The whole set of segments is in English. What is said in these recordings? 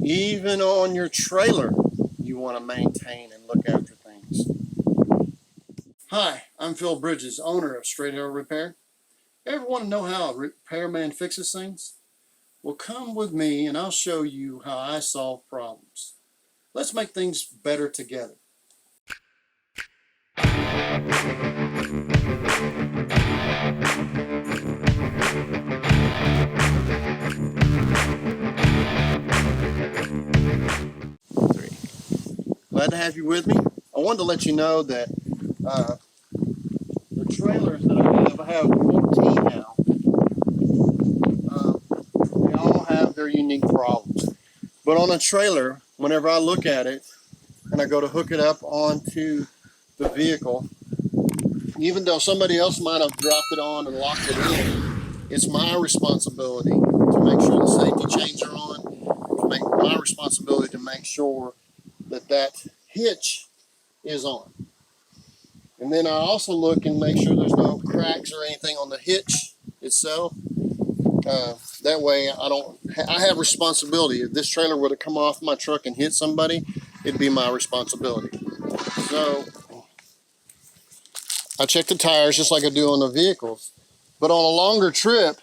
Even on your trailer, you want to maintain and look after things. Hi, I'm Phil Bridges, owner of Straight Arrow Repair. Ever want to know how a repairman fixes things? Well, come with me and I'll show you how I solve problems. Let's make things better together. Glad to have you with me. I wanted to let you know that the trailers that I have 14 now, they all have their unique problems. But on a trailer, whenever I look at it and I go to hook it up onto the vehicle, even though somebody else might have dropped it on and locked it in, it's my responsibility to make sure the safety chains are on, my responsibility to make sure that that hitch is on. And then I also look and make sure there's no cracks or anything on the hitch itself. That way I have responsibility. If this trailer were to come off my truck and hit somebody, it'd be my responsibility. So I check the tires just like I do on the vehicles. But on a longer trip,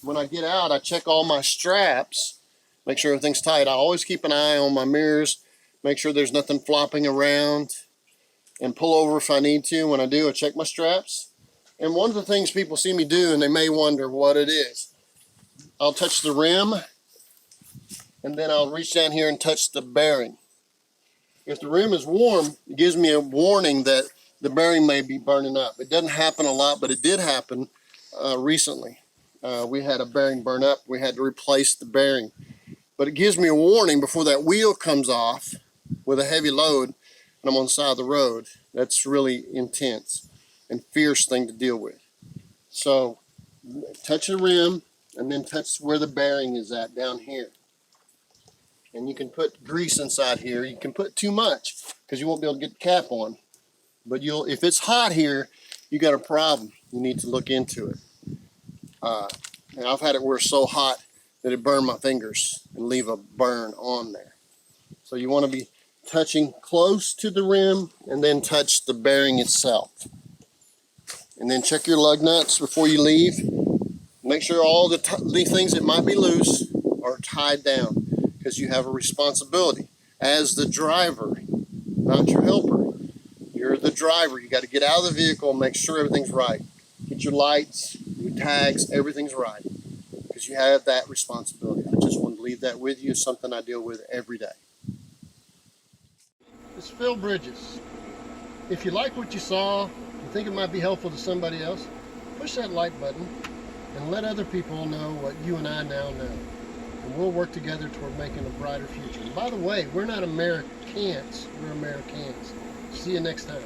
when I get out, I check all my straps, make sure everything's tight. I always keep an eye on my mirrors, make sure there's nothing flopping around, and pull over if I need to. When I do, I check my straps. And one of the things people see me do, and they may wonder what it is, I'll touch the rim, and then I'll reach down here and touch the bearing. If the rim is warm, it gives me a warning that the bearing may be burning up. It doesn't happen a lot, but it did happen recently. We had a bearing burn up. We had to replace the bearing. But it gives me a warning before that wheel comes off with a heavy load and I'm on the side of the road. That's really intense and fierce thing to deal with. So touch the rim and then touch where the bearing is at down here. And you can put grease inside here. You can put too much because you won't be able to get the cap on. But if it's hot here, you got a problem. You need to look into it. And I've had it where it's so hot that it burned my fingers and leave a burn on there. So you want to be touching close to the rim and then touch the bearing itself. And then check your lug nuts before you leave. Make sure all the things that might be loose are tied down, because you have a responsibility as the driver, not your helper. You're the driver. You got to get out of the vehicle and make sure everything's right. Get your lights, your tags, everything's right, because you have that responsibility. I just want to leave that with you. It's something I deal with every day. It's Phil Bridges. If you like what you saw, you think it might be helpful to somebody else, push that like button and let other people know what you and I now know. And we'll work together toward making a brighter future. And by the way, we're not Americans, we're Americans. See you next time.